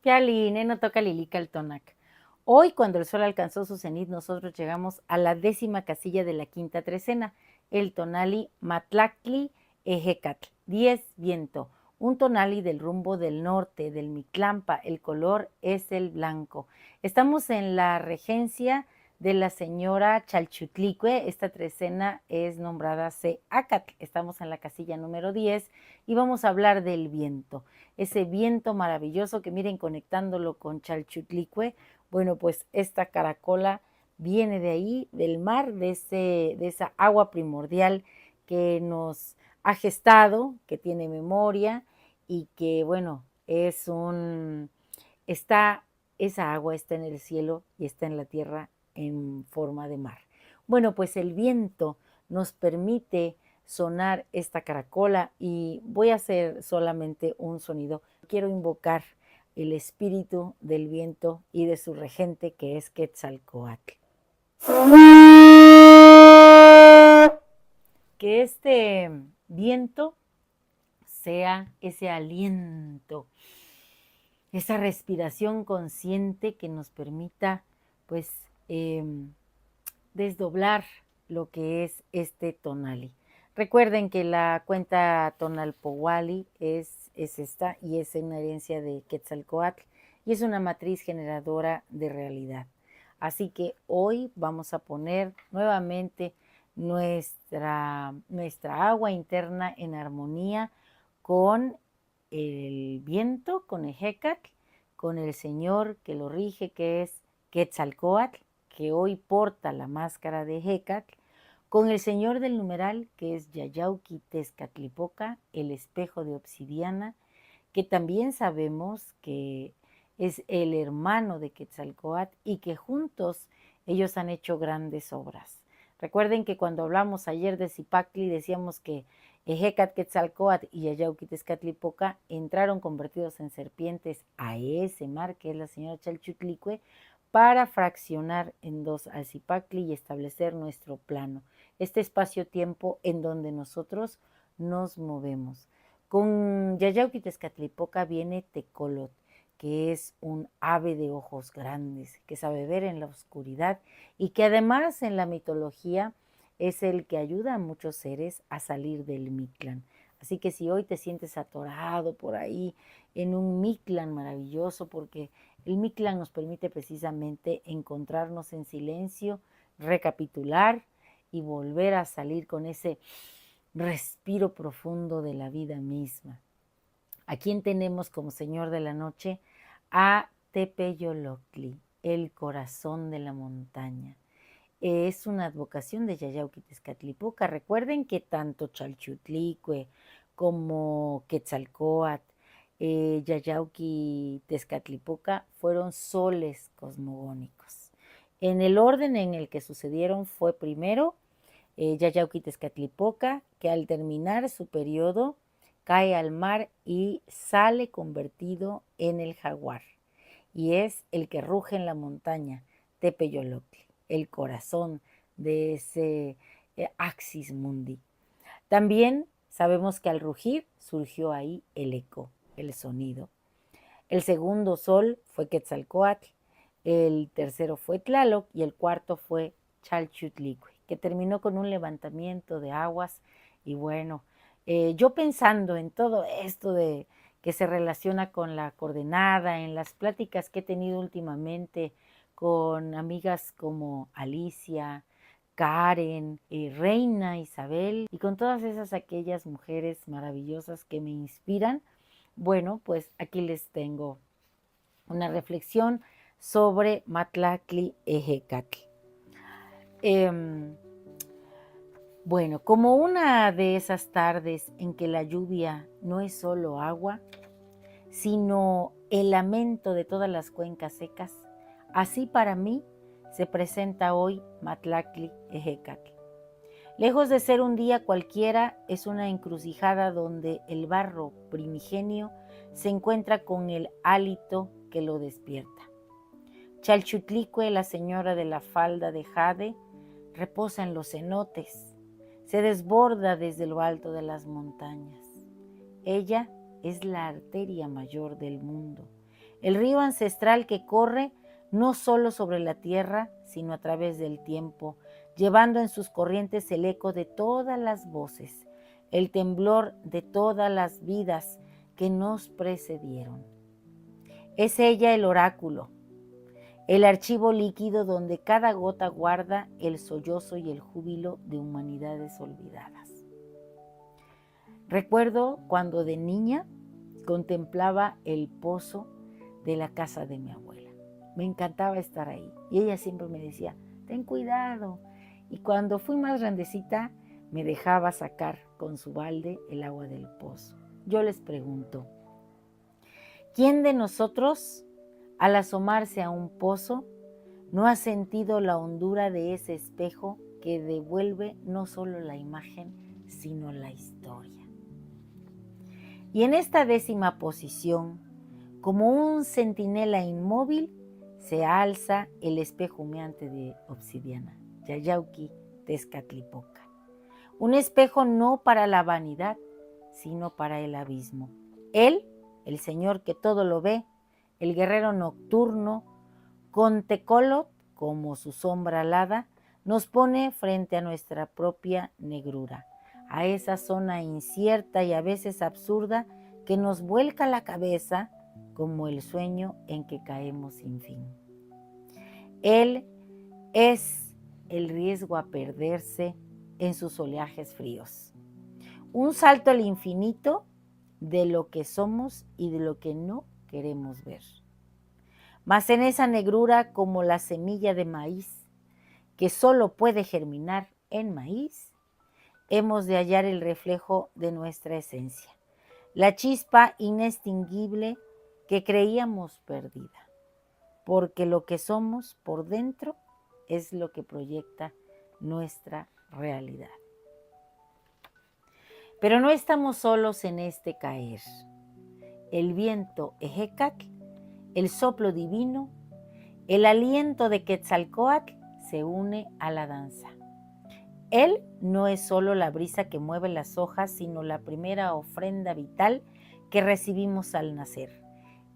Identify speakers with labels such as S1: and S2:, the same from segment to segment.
S1: Pialine, no toca Lilica el Tonac. Hoy, cuando el sol alcanzó su cenit, nosotros llegamos a la 10ª casilla de la quinta trecena, el tonali Matlactli Ejecatl, 10 viento, un tonali del rumbo del norte, del Mictlampa, el color es el blanco. Estamos en la regencia de la señora Chalchutlicue. Esta trecena es nombrada Seacatl. Estamos en la casilla número 10 y vamos a hablar del viento. Ese viento maravilloso que miren conectándolo con Chalchutlicue, bueno, pues esta caracola viene de ahí, del mar, de esa agua primordial que nos ha gestado, que tiene memoria y que, bueno, esa agua está en el cielo y está en la tierra en forma de mar. Bueno, pues el viento nos permite sonar esta caracola y voy a hacer solamente un sonido. Quiero invocar el espíritu del viento y de su regente, que es Quetzalcóatl. Que este viento sea ese aliento, esa respiración consciente que nos permita, pues, desdoblar lo que es este tonali. Recuerden que la cuenta Tonalpowali es esta y es una herencia de Quetzalcóatl y es una matriz generadora de realidad. Así que hoy vamos a poner nuevamente nuestra agua interna en armonía con el viento, con Ejecatl, con el Señor que lo rige, que es Quetzalcóatl, que hoy porta la máscara de Ejecatl, con el señor del numeral, que es Yayauqui Tezcatlipoca, el espejo de obsidiana, que también sabemos que es el hermano de Quetzalcóatl y que juntos ellos han hecho grandes obras. Recuerden que cuando hablamos ayer de Zipactli decíamos que Ejecatl, Quetzalcóatl y Yayauqui Tezcatlipoca entraron convertidos en serpientes a ese mar que es la señora Chalchutlicue, para fraccionar en dos al Zipactli y establecer nuestro plano, este espacio-tiempo en donde nosotros nos movemos. Con Yayauqui Tezcatlipoca viene Tecolot, que es un ave de ojos grandes, que sabe ver en la oscuridad y que además en la mitología es el que ayuda a muchos seres a salir del Mictlán. Así que si hoy te sientes atorado por ahí en un Mictlán maravilloso, porque el Mictlán nos permite precisamente encontrarnos en silencio, recapitular y volver a salir con ese respiro profundo de la vida misma. ¿A quién tenemos como Señor de la Noche? A Tepeyoloctli, el corazón de la montaña. Es una advocación de Yayauqui Tezcatlipoca. Recuerden que tanto Chalchutlicue como Quetzalcóatl, Yayauqui Tezcatlipoca fueron soles cosmogónicos. En el orden en el que sucedieron fue primero Yayauqui Tezcatlipoca, que al terminar su periodo cae al mar y sale convertido en el jaguar. Y es el que ruge en la montaña, Tepeyoloctli, el corazón de ese Axis Mundi. También sabemos que al rugir surgió ahí el eco, el sonido. El segundo sol fue Quetzalcóatl, el tercero fue Tlaloc y el cuarto fue Chalchutlicue, que terminó con un levantamiento de aguas. Y bueno, yo pensando en todo esto de que se relaciona con la coordenada, en las pláticas que he tenido últimamente con amigas como Alicia, Karen, Reina, Isabel, y con todas esas aquellas mujeres maravillosas que me inspiran, bueno, pues aquí les tengo una reflexión sobre Matlactli Ejecatl. Bueno, como una de esas tardes en que la lluvia no es solo agua, sino el lamento de todas las cuencas secas, así para mí se presenta hoy Matlactli Ejecatl. Lejos de ser un día cualquiera, es una encrucijada donde el barro primigenio se encuentra con el hálito que lo despierta. Chalchutlicue, la señora de la falda de jade, reposa en los cenotes, se desborda desde lo alto de las montañas. Ella es la arteria mayor del mundo, el río ancestral que corre no solo sobre la tierra, sino a través del tiempo, llevando en sus corrientes el eco de todas las voces, el temblor de todas las vidas que nos precedieron. Es ella el oráculo, el archivo líquido donde cada gota guarda el sollozo y el júbilo de humanidades olvidadas. Recuerdo cuando de niña contemplaba el pozo de la casa de mi abuela. Me encantaba estar ahí y ella siempre me decía, ten cuidado. Y cuando fui más grandecita, me dejaba sacar con su balde el agua del pozo. Yo les pregunto, ¿quién de nosotros, al asomarse a un pozo, no ha sentido la hondura de ese espejo que devuelve no solo la imagen, sino la historia? Y en esta 10ª posición, como un centinela inmóvil, se alza el espejo humeante de obsidiana, Yayauqui Tezcatlipoca. Un espejo no para la vanidad, sino para el abismo. Él, el Señor que todo lo ve, el guerrero nocturno, con Tecolot como su sombra alada, nos pone frente a nuestra propia negrura, a esa zona incierta y a veces absurda que nos vuelca la cabeza como el sueño en que caemos sin fin. Él es el riesgo a perderse en sus oleajes fríos. Un salto al infinito de lo que somos y de lo que no queremos ver. Mas en esa negrura, como la semilla de maíz, que solo puede germinar en maíz, hemos de hallar el reflejo de nuestra esencia, la chispa inextinguible que creíamos perdida, porque lo que somos por dentro es lo que proyecta nuestra realidad. Pero no estamos solos en este caer. El viento Ejecatl, el soplo divino, el aliento de Quetzalcóatl se une a la danza. Él no es solo la brisa que mueve las hojas, sino la primera ofrenda vital que recibimos al nacer,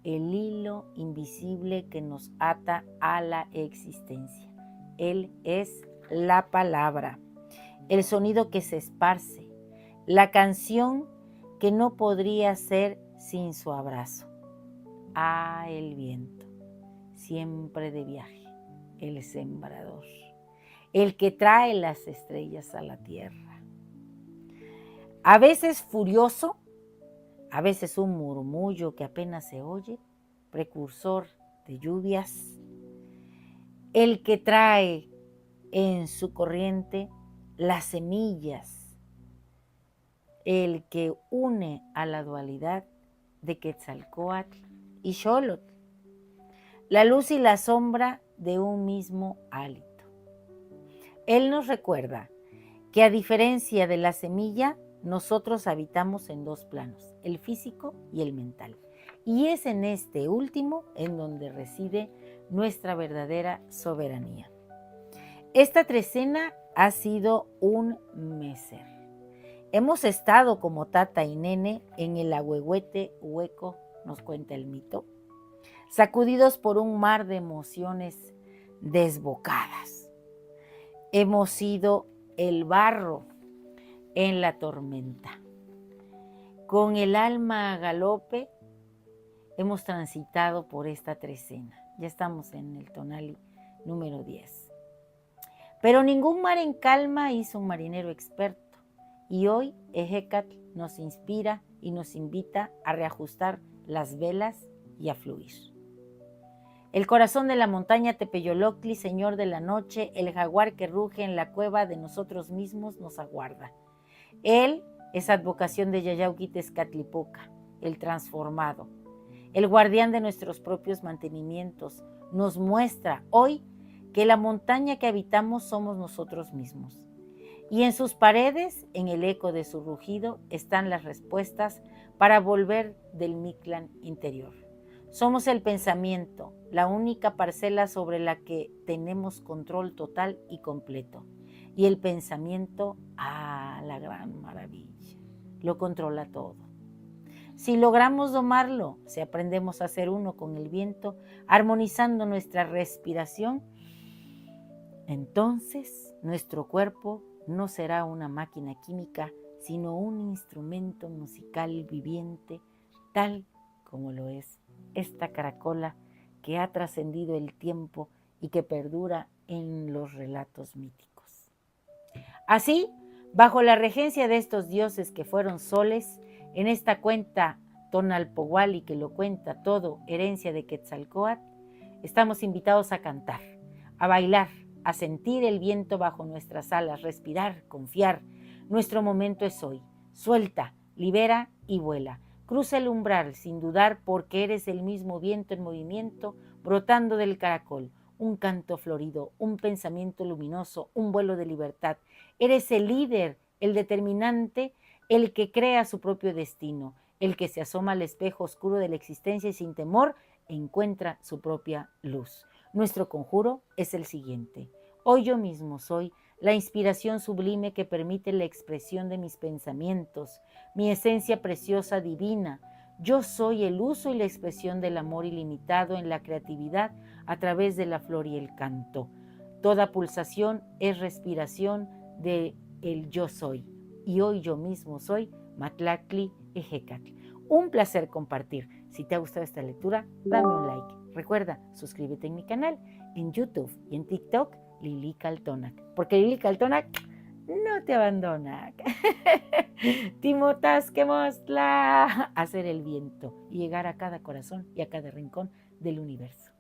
S1: el hilo invisible que nos ata a la existencia. Él es la palabra, el sonido que se esparce, la canción que no podría ser sin su abrazo. Ah, el viento, siempre de viaje, el sembrador, el que trae las estrellas a la tierra. A veces furioso, a veces un murmullo que apenas se oye, precursor de lluvias, el que trae en su corriente las semillas, el que une a la dualidad de Quetzalcóatl y Xolotl, la luz y la sombra de un mismo hálito. Él nos recuerda que a diferencia de la semilla, nosotros habitamos en 2 planos, el físico y el mental. Y es en este último en donde reside nuestra verdadera soberanía. Esta trecena ha sido un meser. Hemos estado como tata y nene en el ahuehuete hueco, nos cuenta el mito, sacudidos por un mar de emociones desbocadas. Hemos sido el barro en la tormenta. Con el alma a galope hemos transitado por esta trecena. Ya estamos en el tonali número 10. Pero ningún mar en calma hizo un marinero experto. Y hoy Ejecatl nos inspira y nos invita a reajustar las velas y a fluir. El corazón de la montaña Tepeyoloctli, señor de la noche, el jaguar que ruge en la cueva de nosotros mismos, nos aguarda. Él es advocación de Yayauqui Tezcatlipoca, el transformado, el guardián de nuestros propios mantenimientos. Nos muestra hoy que la montaña que habitamos somos nosotros mismos. Y en sus paredes, en el eco de su rugido, están las respuestas para volver del Mictlán interior. Somos el pensamiento, la única parcela sobre la que tenemos control total y completo. Y el pensamiento, la gran maravilla, lo controla todo. Si logramos domarlo, si aprendemos a ser uno con el viento, armonizando nuestra respiración, entonces nuestro cuerpo no será una máquina química, sino un instrumento musical viviente, tal como lo es esta caracola que ha trascendido el tiempo y que perdura en los relatos míticos. Así, bajo la regencia de estos dioses que fueron soles, en esta cuenta Tonalpohualli que lo cuenta todo, herencia de Quetzalcóatl, estamos invitados a cantar, a bailar, a sentir el viento bajo nuestras alas, respirar, confiar. Nuestro momento es hoy. Suelta, libera y vuela. Cruza el umbral sin dudar porque eres el mismo viento en movimiento brotando del caracol. Un canto florido, un pensamiento luminoso, un vuelo de libertad. Eres el líder, el determinante, el que crea su propio destino, el que se asoma al espejo oscuro de la existencia y sin temor encuentra su propia luz. Nuestro conjuro es el siguiente. Hoy yo mismo soy la inspiración sublime que permite la expresión de mis pensamientos, mi esencia preciosa divina. Yo soy el uso y la expresión del amor ilimitado en la creatividad a través de la flor y el canto. Toda pulsación es respiración de el yo soy. Y hoy yo mismo soy Matlactli Ejecatl. Un placer compartir. Si te ha gustado esta lectura, dame un like. Recuerda, suscríbete en mi canal, en YouTube y en TikTok, Lili Caltonac. Porque Lili Caltonac no te abandona. Timotasquemosla, hacer el viento y llegar a cada corazón y a cada rincón del universo.